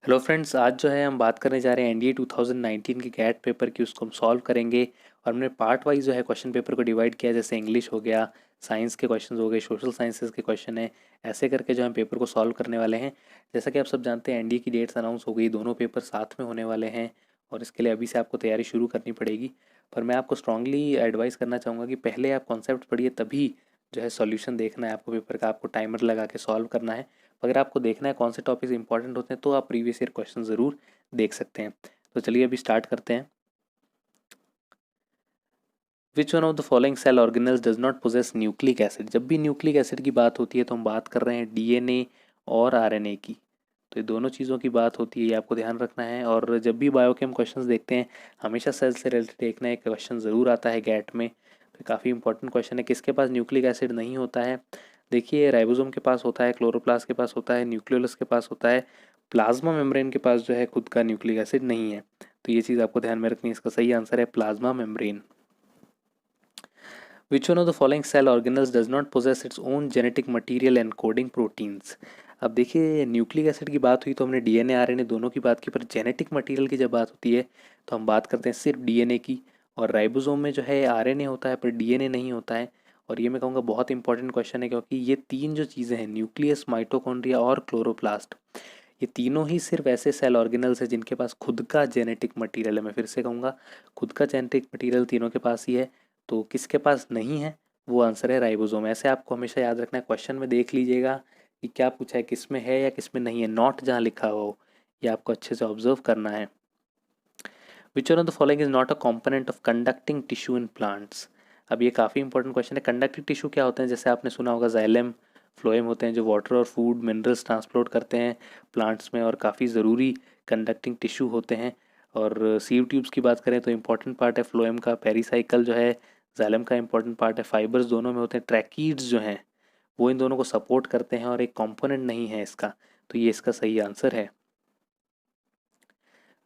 Hello friends, आज जो है हम बात करने जा रहे हैं एनडीए 2019 के कैट पेपर की। उसको हम सॉल्व करेंगे और हमने पार्ट वाइज जो है क्वेश्चन पेपर को डिवाइड किया। जैसे इंग्लिश हो गया, साइंस के क्वेश्चन हो गए, सोशल साइंसेज के क्वेश्चन है, ऐसे करके जो हम पेपर को सॉल्व करने वाले हैं। जैसा कि आप सब जानते हैं एनडीए की डेट्स अनाउंस हो गई, दोनों पेपर साथ में होने वाले हैं और इसके लिए अभी से आपको तैयारी शुरू करनी पड़ेगी। पर मैं आपको स्ट्रांगली एडवाइस करना चाहूँगा कि पहले आप कॉन्सेप्ट पढ़िए, तभी जो है सॉल्यूशन देखना है आपको पेपर का। आपको टाइमर लगा के सॉल्व करना है। अगर आपको देखना है कौन से टॉपिक्स इंपॉर्टेंट होते हैं तो आप प्रीवियस ईयर क्वेश्चन ज़रूर देख सकते हैं। तो चलिए अभी स्टार्ट करते हैं। Which one of the following cell organelles does not possess nucleic acid. जब भी न्यूक्लिक एसिड की बात होती है तो हम बात कर रहे हैं डीएनए और आरएनए की। तो ये दोनों चीज़ों की बात होती है, ये आपको ध्यान रखना है। और जब भी बायोकेम क्वेश्चंस देखते हैं हमेशा सेल से रिलेटेड एक ना एक क्वेश्चन ज़रूर आता है गैट में। तो काफ़ी इंपॉर्टेंट क्वेश्चन है। किसके पास न्यूक्लिक एसिड नहीं होता है? देखिए, राइबोसोम के पास होता है, क्लोरोप्लास्ट के पास होता है, न्यूक्लियोलस के पास होता है, प्लाज्मा मेम्ब्रेन के पास जो है खुद का न्यूक्लिक एसिड नहीं है। तो ये चीज़ आपको ध्यान में रखनी है। इसका सही आंसर है plasma membrane. Which one of the following cell organelles does not possess its own genetic material encoding proteins? अब देखिए, न्यूक्लिक एसिड की बात हुई तो हमने डीएनए आरएनए दोनों की बात की, पर जेनेटिक मटेरियल की जब बात होती है तो हम बात करते हैं सिर्फ डीएनए की। और राइबोसोम में जो है आरएनए होता है पर डीएनए नहीं होता है। और ये मैं कहूँगा बहुत इंपॉर्टेंट क्वेश्चन है, क्योंकि ये तीन जो चीज़ें हैं, न्यूक्लियस, माइटोकॉन्ड्रिया और क्लोरोप्लास्ट, ये तीनों ही सिर्फ ऐसे सेल ऑर्गेनल्स हैं जिनके पास खुद का जेनेटिक मटेरियल है। मैं फिर से कहूँगा, खुद का जेनेटिक मटेरियल तीनों के पास ही है। तो किसके पास नहीं है? वो आंसर है राइबोसोम। ऐसे आपको हमेशा याद रखना है। क्वेश्चन में देख लीजिएगा कि क्या पूछा है, किस में है या किस में नहीं है, नॉट जहाँ लिखा हो, ये आपको अच्छे से ऑब्जर्व करना है। विच one of the following is not a component of conducting tissue in plants. अब ये काफ़ी इंपॉर्टेंट क्वेश्चन है। कंडक्टिंग टिश्यू क्या होते हैं? जैसे आपने सुना होगा जाइलम, फ्लोएम होते हैं जो वाटर और फूड मिनरल्स ट्रांसपोर्ट करते हैं प्लांट्स में, और काफ़ी ज़रूरी कंडक्टिंग टिश्यू होते हैं। और सीव ट्यूब्स की बात करें तो इंपॉर्टेंट पार्ट है फ्लोएम का, पेरीसाइकल जो है जाइलम का इंपॉर्टेंट पार्ट है, फाइबर्स दोनों में होते हैं, ट्रैकीड्स जो हैं वो इन दोनों को सपोर्ट करते हैं और एक कंपोनेंट नहीं है इसका। तो ये इसका सही आंसर है।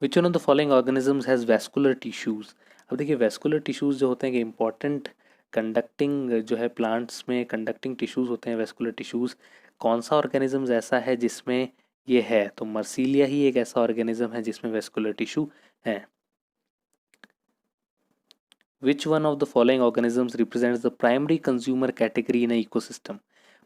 विच one of the following organisms has vascular tissues. अब देखिए, वैस्कुलर टिश्यूज़ जो होते हैं कि इंपॉर्टेंट कंडक्टिंग जो है प्लांट्स में कंडक्टिंग टिश्यूज़ होते हैं, वैस्कुलर टिश्यूज़। कौन सा ऑर्गेनिजम्स ऐसा है जिसमें ये है? तो मर्सीलिया ही एक ऐसा ऑर्गेनिज्म है जिसमें वैस्कुलर टिश्यू है। विच one of the following organisms represents the primary consumer category in ecosystem.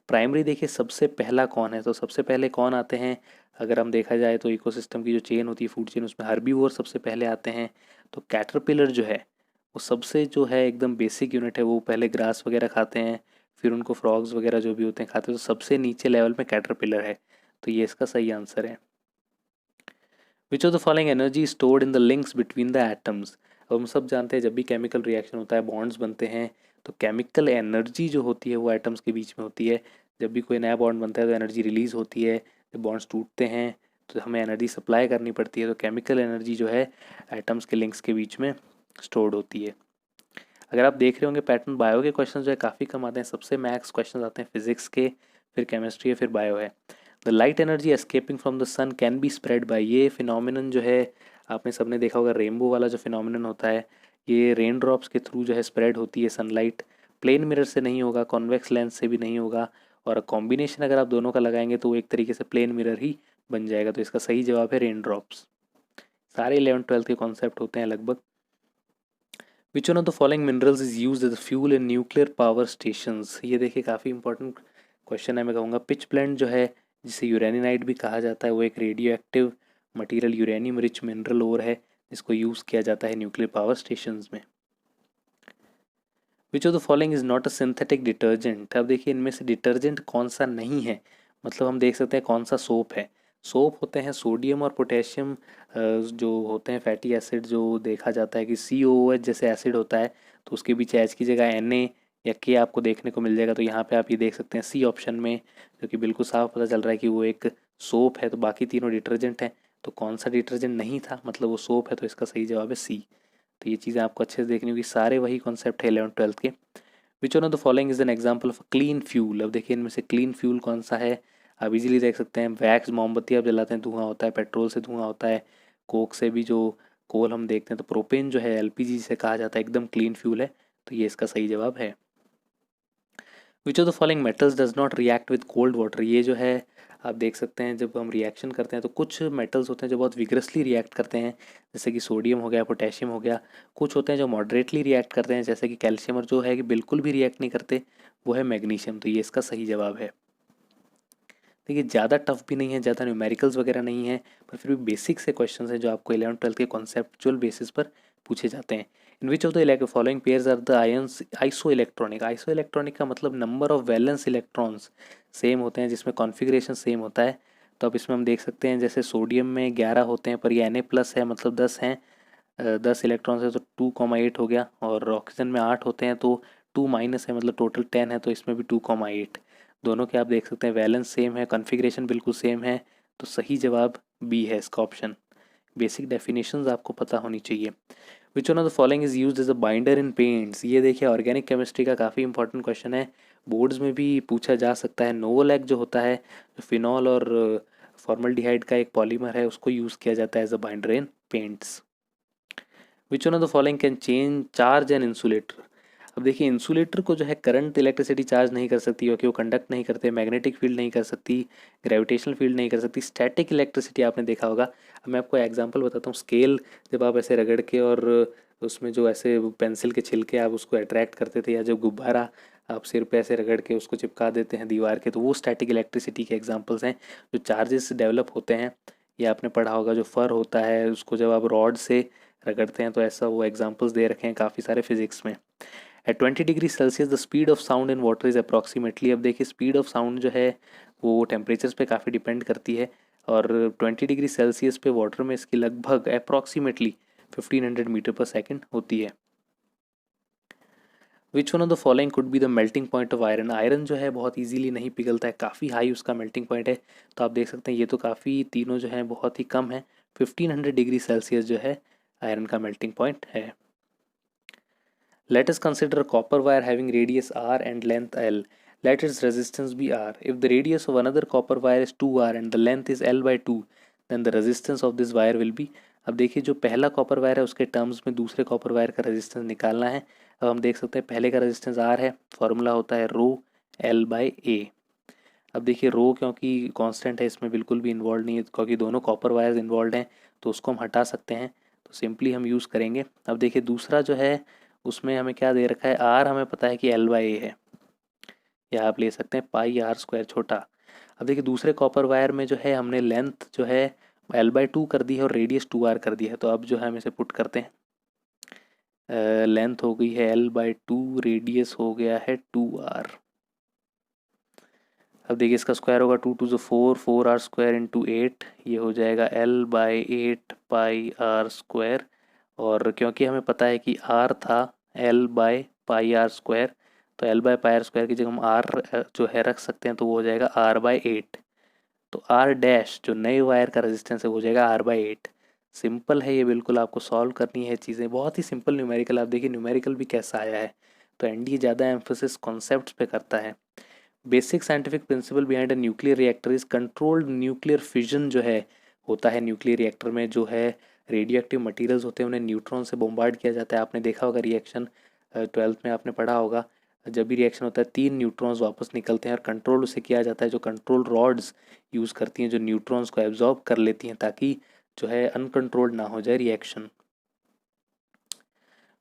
Primary देखिए सबसे पहला कौन है, तो सबसे पहले कौन आते हैं? अगर हम देखा जाए तो इकोसिस्टम की जो चेन होती है, फूड चेन, उसमें हर्बीवोर सबसे पहले आते हैं। तो कैटरपिलर जो है वो सबसे जो है एकदम बेसिक यूनिट है, वो पहले ग्रास वगैरह खाते हैं, फिर उनको फ्रॉग्स वगैरह जो भी होते हैं खाते हैं। तो सबसे नीचे लेवल में कैटरपिलर है। तो ये इसका सही आंसर है। विच of the following energy stored in the links between the atoms. अब हम सब जानते हैं जब भी केमिकल रिएक्शन होता है, बॉन्ड्स बनते हैं, तो केमिकल एनर्जी जो होती है वो एटम्स के बीच में होती है। जब भी कोई नया बॉन्ड बनता है तो एनर्जी रिलीज होती है। जब बॉन्ड्स टूटते हैं तो हमें एनर्जी सप्लाई करनी पड़ती है। तो केमिकल एनर्जी जो है एटम्स के लिंक्स के बीच में स्टोर्ड होती है। अगर आप देख रहे होंगे पैटर्न, बायो के क्वेश्चन जो है काफ़ी कम आते हैं, सबसे मैक्स क्वेश्चन आते हैं फिजिक्स के, फिर केमिस्ट्री है, फिर बायो है। The light energy escaping from the sun can be spread by. ये फिनोमिनन जो है आपने सबने देखा होगा, रेनबो वाला जो फिनोमिनन होता है, ये रेन ड्रॉप्स के थ्रू जो है स्प्रेड होती है सनलाइट। प्लेन मिरर से नहीं होगा, कॉन्वेक्स लेंस से भी नहीं होगा, और कॉम्बिनेशन अगर आप दोनों का लगाएंगे तो वो एक तरीके से प्लेन मिरर ही बन जाएगा। तो इसका सही जवाब है रेन ड्रॉप्स। सारे 11th 12th के कॉन्सेप्ट होते हैं लगभग। Which one of the following minerals is use as fuel in nuclear power stations. ये देखिए काफ़ी इंपॉर्टेंट क्वेश्चन है। मैं कहूँगा पिच ब्लेंड जो है, जिसे यूरेनिनाइट भी कहा जाता है, वो एक radioactive material, uranium rich mineral ore है जिसको यूज़ किया जाता है न्यूक्लियर पावर स्टेशंस में। विच of the following is not a synthetic detergent. अब देखिए इनमें से डिटर्जेंट कौन सा नहीं है, मतलब हम देख सकते हैं कौन सा सोप है। सोप होते हैं सोडियम और पोटेशियम जो होते हैं फैटी एसिड, जो देखा जाता है कि COOH जैसे एसिड होता है तो उसके पीछे H की जगह Na या K आपको देखने को मिल जाएगा। तो यहाँ पे आप ये देख सकते हैं सी ऑप्शन में, जो कि बिल्कुल साफ पता चल रहा है कि वो एक सोप है। तो बाकी तीनों डिटर्जेंट हैं, तो कौन सा डिटर्जेंट नहीं था, मतलब वो सोप है। तो इसका सही जवाब है सी। तो ये चीज़ें आपको अच्छे से देखनी होगी, सारे वही कॉन्सेप्ट है 11th 12th के। विच one of the following is an example of clean fuel. अब देखिए इनमें से क्लीन फ्यूल कौन सा है? आप इजीली देख सकते हैं, वैक्स मोमबत्ती आप जलाते हैं धुआं होता है, पेट्रोल से धुआं होता है, कोक से भी जो कोल हम देखते हैं, तो प्रोपेन जो है LPG से कहा जाता है, एकदम क्लीन फ्यूल है। तो ये इसका सही जवाब है। विच of the following metals does not react with cold water. ये जो है आप देख सकते हैं जब हम रिएक्शन करते हैं तो कुछ मेटल्स होते हैं जो बहुत विग्रसली रिएक्ट करते हैं, जैसे कि सोडियम हो गया, पोटेशियम हो गया। कुछ होते हैं जो मॉडरेटली रिएक्ट करते हैं, जैसे कि कैल्शियम, और जो है कि बिल्कुल भी रिएक्ट नहीं करते, वो है मैग्नीशियम। तो ये इसका सही जवाब है। देखिए ज़्यादा टफ भी नहीं है, ज़्यादा न्यूमेरिकल्स वगैरह नहीं है, पर फिर भी बेसिक से क्वेश्चन हैं जो आपको 11th-12th के कॉन्सेप्चुअल बेसिस पर पूछे जाते हैं। In which of the following pairs are the ions isoelectronic. Isoelectronic का मतलब number of valence electrons same होते हैं, जिसमें कॉन्फ़िगरेशन सेम होता है। तो अब इसमें हम देख सकते हैं जैसे सोडियम में 11 होते हैं, पर ये Na+ है, मतलब 10 हैं। 10 इलेक्ट्रॉन्स है तो 2,8 हो गया। और ऑक्सीजन में 8 होते हैं तो 2- है, मतलब टोटल 10 है, तो इसमें भी 2,8। दोनों के आप देख सकते हैं वैलेंस सेम है, कॉन्फ़िगरेशन बिल्कुल सेम है। तो सही जवाब बी है इसका ऑप्शन। बेसिक डेफिनेशंस आपको पता होनी चाहिए। Which one of the following is used as a binder in paints. ये देखिए ऑर्गेनिक केमिस्ट्री का काफ़ी इंपॉर्टेंट क्वेश्चन है, बोर्ड्स में भी पूछा जा सकता है। नोवोलैक जो होता है, जो फिनॉल और फॉर्मल्डिहाइड का एक पॉलीमर है, उसको यूज़ किया जाता है as a binder in paints. Which one of the following can change charge an insulator. अब देखिए इंसुलेटर को जो है करंट इलेक्ट्रिसिटी चार्ज नहीं कर सकती, क्योंकि वो कंडक्ट नहीं करते। मैग्नेटिक फील्ड नहीं कर सकती, ग्रेविटेशनल फील्ड नहीं कर सकती, स्टैटिक इलेक्ट्रिसिटी आपने देखा होगा। अब मैं आपको एग्जांपल बताता हूँ। स्केल जब आप ऐसे रगड़ के और उसमें जो ऐसे पेंसिल के छिलके आप उसको अट्रैक्ट करते थे, या जब गुब्बारा आप सिर पे ऐसे रगड़ के उसको चिपका देते हैं दीवार के, तो वो स्टैटिक इलेक्ट्रिसिटी के एग्जांपल्स हैं। जो चार्जेस डेवलप होते हैं, ये आपने पढ़ा होगा। जो फर होता है उसको जब आप रॉड से रगड़ते हैं, तो ऐसा वो एग्जांपल्स दे रखे हैं काफ़ी सारे फिजिक्स में। At 20 degree Celsius the speed of sound in water is approximately. अब देखिए स्पीड ऑफ साउंड जो है वो टेम्परेचर्स पे काफ़ी डिपेंड करती है, और 20 डिग्री सेल्सियस पे वाटर में इसकी लगभग अप्रॉक्सीमेटली 1500 मीटर पर सेकेंड होती है। विच one of the following could be the melting point of iron. Iron जो है बहुत इजीली नहीं पिघलता है, काफ़ी हाई उसका मेल्टिंग पॉइंट है। तो आप देख सकते हैं ये तो काफ़ी तीनों जो है बहुत ही कम है। 1500 डिग्री सेल्सियस जो है आयरन का मेल्टिंग पॉइंट है। Let us consider a copper wire having radius r and length l. Let its resistance be r. If the radius of another copper wire is 2r and the length is l/2, then the resistance of this wire will be। अब देखिए जो पहला copper wire है उसके terms में दूसरे copper wire का resistance निकालना है। अब हम देख सकते हैं पहले का रेजिस्टेंस r है, फॉर्मूला होता है रो l/a। अब देखिए रो क्योंकि कांस्टेंट है, इसमें बिल्कुल भी इन्वॉल्व नहीं है, क्योंकि दोनों कॉपर वायर्स इन्वॉल्व हैं, तो उसको हम हटा सकते हैं। तो सिंपली हम यूज़ करेंगे। अब देखिए दूसरा जो है उसमें हमें क्या दे रखा है, आर हमें पता है कि l/a है, या आप ले सकते हैं πr² छोटा। अब देखिए दूसरे कॉपर वायर में जो है हमने लेंथ जो है l/2 कर दी है और रेडियस 2r कर दिया है। तो अब जो है हम इसे पुट करते हैं। लेंथ हो गई है l/2, रेडियस हो गया है 2r। अब देखिए इसका स्क्वायर होगा 2 × 2 = 4, 4r² × 8, ये हो जाएगा l/8 πr²। और क्योंकि हमें पता है कि r था l/πr², तो l/πr² की जगह हम r जो है रख सकते हैं, तो वो हो जाएगा r/8। तो r डैश जो नए वायर का रेजिस्टेंस है वो हो जाएगा r/8। सिंपल है ये, बिल्कुल आपको सॉल्व करनी है चीज़ें, बहुत ही सिंपल न्यूमेरिकल। आप देखिए न्यूमेरिकल भी कैसा आया है। तो एनडीए ज़्यादा एम्फोसिस कॉन्सेप्ट्स पे करता है। Basic scientific principle behind a nuclear reactor is controlled nuclear fission. जो है होता है न्यूक्लियर रिएक्टर में, जो है रेडियो एक्टिव मटीरियल्स होते हैं उन्हें न्यूट्रॉन से बोम्बार्ड किया जाता है। आपने देखा होगा रिएक्शन, 12th में आपने पढ़ा होगा। जब भी रिएक्शन होता है 3 न्यूट्रॉन्स वापस निकलते हैं, और कंट्रोल उसे किया जाता है। जो कंट्रोल रॉड्स यूज़ करती हैं जो न्यूट्रॉन्स को एब्जॉर्ब कर लेती हैं, ताकि जो है अनकंट्रोल्ड ना हो जाए reaction.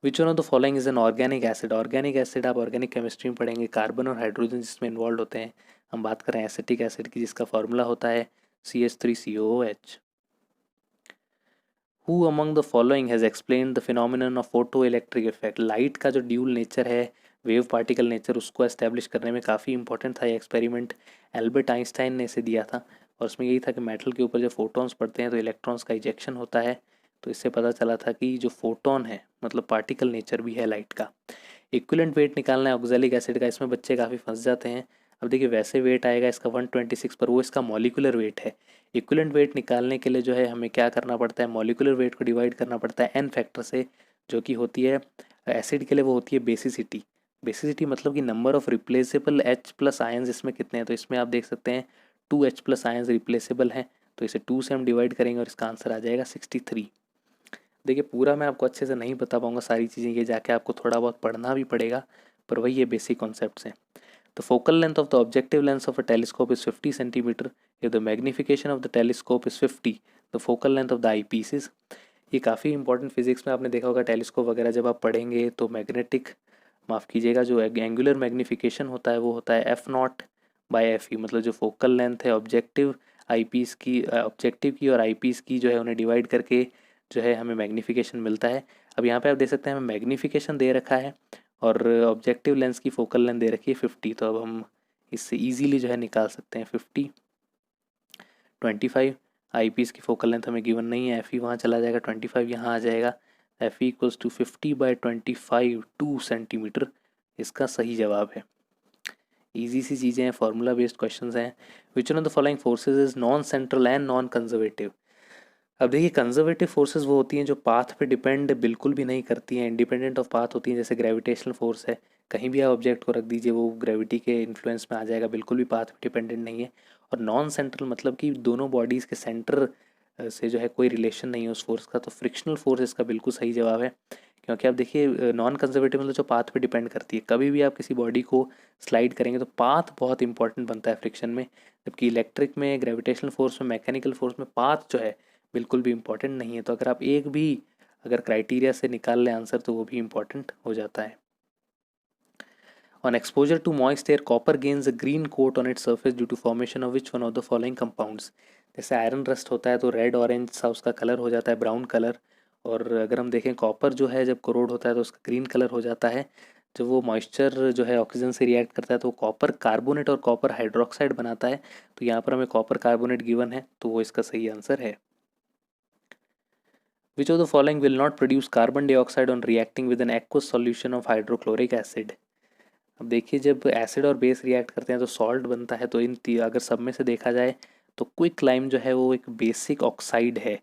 Which one of the following is an organic acid. Organic acid आप ऑर्गेनिक केमिस्ट्री में पढ़ेंगे, कार्बन और हाइड्रोजन जिसमें इन्वॉल्व होते हैं। हम बात करें एसिटिक एसिड की, जिसका फॉर्मूला होता है CH3COOH। Who among the following has explain the phenomenon of photo electric effect. Light का जो ड्यूल नेचर है, वेव पार्टिकल नेचर, उसको एस्टेब्लिश करने में काफ़ी इंपॉर्टेंट था ये एक्सपेरिमेंट। एल्बर्ट आइंस्टाइन ने इसे दिया था, और उसमें यही था कि मेटल के ऊपर जब फोटॉन्स पड़ते हैं तो इलेक्ट्रॉन्स का इजेक्शन होता है। तो इससे पता चला था कि जो फोटोन है मतलब पार्टिकल नेचर भी है लाइट का। इक्विवेलेंट वेट निकालना है ऑक्जेलिक एसिड का, इसमें बच्चे काफ़ी फंस जाते हैं। अब देखिए वैसे वेट आएगा इसका 126, पर वो इसका मॉलिकुलर वेट है। इक्विवेलेंट वेट निकालने के लिए जो है हमें क्या करना पड़ता है, मॉलिकुलर वेट को डिवाइड करना पड़ता है n फैक्टर से, जो कि होती है एसिड के लिए वो होती है बेसिसिटी। बेसिसिटी मतलब कि number of replaceable H+ ions इसमें कितने हैं। तो इसमें आप देख सकते हैं 2H+ आयंस रिप्लेसेबल हैं, तो इसे 2 से हम डिवाइड करेंगे और इसका आंसर आ जाएगा 63। देखिए पूरा मैं आपको अच्छे से नहीं बता पाऊंगा सारी चीज़ें, ये जाके आपको थोड़ा बहुत पढ़ना भी पड़ेगा, पर वही ये बेसिक कॉन्सेप्ट्स हैं। The focal length of the objective lens of a telescope is 50 centimetre if the magnification of the telescope is 50 the focal length of the eyepiece is. ये काफ़ी इंपॉर्टेंट फिजिक्स में आपने देखा होगा, telescope वगैरह जब आप पढ़ेंगे तो मैग्नेटिक, माफ़ कीजिएगा, जो एंगुलर मैग्निफिकेशन होता है वो होता है f naught by f e, मतलब जो फोकल लेंथ है ऑब्जेक्टिव आई पीस की, ऑब्जेक्टिव की और आई पीस की जो है उन्हें डिवाइड करके जो है हमें मैग्नीफिकेशन मिलता है। अब यहाँ पे आप देख सकते हैं हमें मैग्नीफिकेशन दे रखा है और ऑब्जेक्टिव लेंस की फोकल लेंथ दे रखी है 50, तो अब हम इससे इजीली जो है निकाल सकते हैं 50 25। आई पीस की फोकल लेंथ हमें गिवन नहीं है, एफ ई वहाँ चला जाएगा, 25 यहाँ आ जाएगा, f e equals to 50/25 2 centimetre इसका सही जवाब है। ईजी सी चीज़ें हैं, फार्मूला बेस्ड क्वेश्चन हैं। Which one of the following forces is non central and non conservative. अब देखिए कंजर्वेटिव फोर्सेस वो होती हैं जो पाथ पे डिपेंड बिल्कुल भी नहीं करती हैं, इंडिपेंडेंट ऑफ पाथ होती हैं, जैसे ग्रेविटेशनल फोर्स है, कहीं भी आप ऑब्जेक्ट को रख दीजिए वो ग्रेविटी के इन्फ्लुएंस में आ जाएगा, बिल्कुल भी पाथ पे डिपेंडेंट नहीं है। और नॉन सेंट्रल मतलब कि दोनों बॉडीज़ के सेंटर से जो है कोई रिलेशन नहीं है उस फोर्स का, तो फ्रिक्शनल फोर्स इसका बिल्कुल सही जवाब है। क्योंकि आप देखिए नॉन कंजर्वेटिव मतलब जो पाथ पे डिपेंड करती है, कभी भी आप किसी बॉडी को स्लाइड करेंगे तो पाथ बहुत इंपॉर्टेंट बनता है फ्रिक्शन में, जबकि इलेक्ट्रिक में, ग्रेविटेशनल फोर्स में, मैकेनिकल फोर्स में पाथ जो है बिल्कुल भी इम्पॉर्टेंट नहीं है। तो अगर आप एक भी अगर क्राइटेरिया से निकाल लें आंसर तो वो भी इम्पॉर्टेंट हो जाता है। On exposure to moist air, copper gains a green coat on its surface due to formation of which one of the following compounds। जैसे आयरन रस्ट होता है तो रेड ऑरेंज सा उसका कलर हो जाता है, ब्राउन कलर, और अगर हम देखें कॉपर जो है जब कोरोड होता है तो उसका ग्रीन कलर हो जाता है। जब वो मॉइस्चर जो है ऑक्सीजन से रिएक्ट करता है तो कॉपर कार्बोनेट और कॉपर हाइड्रोक्साइड बनाता है, तो यहाँ पर हमें कॉपर कार्बोनेट गिवन है तो वो इसका सही आंसर है। Which of the following will not produce carbon dioxide on reacting with an aqueous solution of hydrochloric acid। अब देखिए जब एसिड और बेस रिएक्ट करते हैं तो सॉल्ट बनता है, तो अगर सब में से देखा जाए तो क्विक लाइम जो है वो एक बेसिक ऑक्साइड है,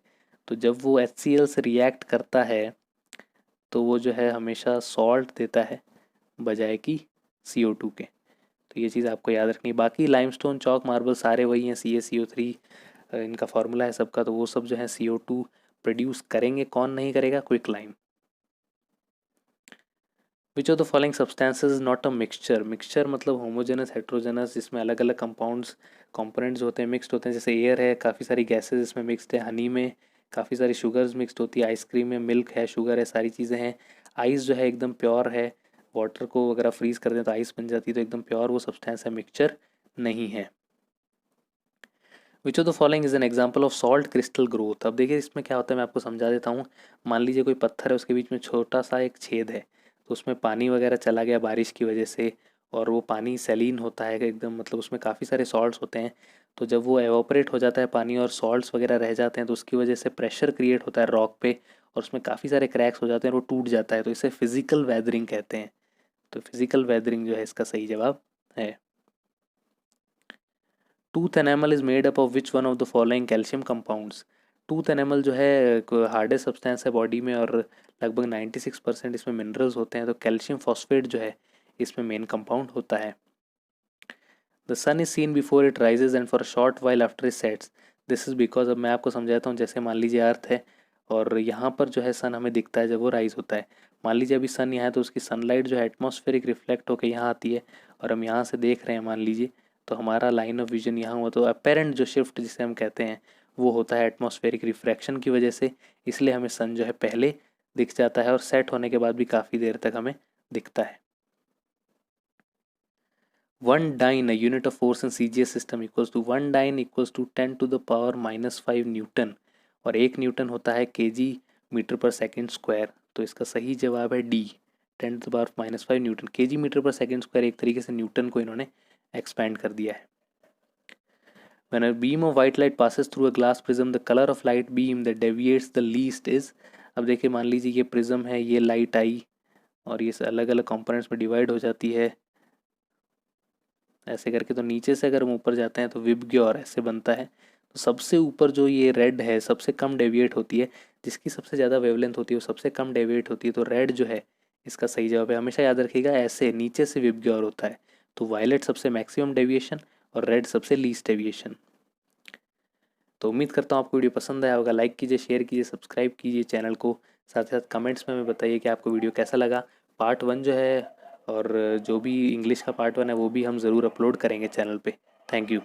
तो जब वो HCl से रिएक्ट करता है तो वो जो है हमेशा सॉल्ट देता है बजाय कि CO2 के, तो ये चीज़ आपको याद रखनी है। बाकी लाइमस्टोन, चौक, मार्बल सारे वही हैं, CaCO3 इनका फार्मूला है सबका, तो वो सब जो है CO2 प्रोड्यूस करेंगे, कौन नहीं करेगा, quick lime. Which of the following substances is not a mixture. Mixture मतलब होमोजेनस, हेट्रोजेनस, जिसमें अलग अलग कंपाउंड्स कंपोनेंट्स होते हैं, मिक्सड होते हैं, जैसे एयर है, काफ़ी सारी गैसेज इसमें मिक्सड है, हनी में काफ़ी सारी शुगर्स मिक्सड होती है, आइसक्रीम में मिल्क है, शुगर है, सारी चीज़ें हैं। आइस जो है एकदम प्योर है, वाटर को अगर आप फ्रीज कर दें तो आइस बन जाती है, तो एकदम प्योर वो सब्सटेंस है, मिक्सचर नहीं है। विच of the following is an example of salt crystal growth. अब देखिए इसमें क्या होता है, मैं आपको समझा देता हूँ। मान लीजिए कोई पत्थर है, उसके बीच में छोटा सा एक छेद है, तो उसमें पानी वगैरह चला गया बारिश की वजह से, और वो पानी सेलीन होता है एकदम, मतलब उसमें काफ़ी सारे सॉल्ट्स होते हैं, तो जब वो एवोपरेट हो जाता है पानी और सॉल्ट्स वगैरह रह जाते हैं तो उसकी वजह से प्रेशर क्रिएट होता है रॉक पे, और उसमें काफ़ी सारे क्रैक्स हो जाते हैं और वो टूट जाता है, तो इसे फिजिकल वेदरिंग कहते हैं। तो फिजिकल वेदरिंग जो है इसका सही जवाब है। Tooth enamel is made up of which one of the following calcium compounds. Tooth enamel जो है हार्डेस्ट सब्सटेंस है बॉडी में, और लगभग 96% इसमें मिनरल्स होते हैं, तो कैल्शियम फॉस्फेट जो है इसमें मेन कंपाउंड होता है। The sun is seen before it rises and for a short while after it sets. This is because, अब मैं आपको समझाता हूँ, जैसे मान लीजिए अर्थ है और यहाँ पर जो है सन हमें दिखता है जब वो राइज होता है। मान लीजिए अभी सन यहाँ है तो उसकी सनलाइट जो है एटमॉस्फेरिक रिफ्लेक्ट होकर यहाँ आती है, और हम यहाँ से देख रहे हैं मान लीजिए, तो हमारा लाइन ऑफ विजन यहाँ हुआ, तो अपेरेंट जो शिफ्ट जिसे हम कहते हैं वो होता है एटमॉस्फेरिक रिफ्रैक्शन की वजह से, इसलिए हमें सन जो है पहले दिख जाता है और सेट होने के बाद भी काफ़ी देर तक हमें दिखता है। 1 dyne, a unit of force in CGS system, equals to 1 dyne equals to 10 to the power -5 newton, और 1 न्यूटन होता है kg metre per second square, तो इसका सही जवाब है D, 10 to the power -5 newton. kg metre per second square एक तरीके से न्यूटन को इन्होंने एक्सपैंड कर दिया है। When a beam of white light passes through a glass prism, the color of light beam that deviates the least is। अब देखिए मान लीजिए ये प्रिज्म है, ये लाइट आई और ये अलग अलग कंपोनेंट्स में डिवाइड हो जाती है ऐसे करके, तो नीचे से अगर हम ऊपर जाते हैं तो विबग्योर ऐसे बनता है, तो सबसे ऊपर जो ये रेड है सबसे कम डेविएट होती है, जिसकी सबसे ज़्यादा वेवलेंथ होती है वो सबसे कम डेविएट होती है, तो रेड जो है इसका सही जवाब है। हमेशा याद रखिएगा ऐसे नीचे से विबग्योर होता है, तो वायलेट सबसे मैक्सिमम डेविएशन और रेड सबसे लीस्ट डेविएशन। तो उम्मीद करता हूँ आपको वीडियो पसंद आया होगा, लाइक कीजिए, शेयर कीजिए, सब्सक्राइब कीजिए चैनल को, साथ ही साथ कमेंट्स में हमें बताइए कि आपको वीडियो कैसा लगा। पार्ट 1 जो है और जो भी इंग्लिश का पार्ट 1 है वो भी हम ज़रूर अपलोड करेंगे चैनल पे। Thank you.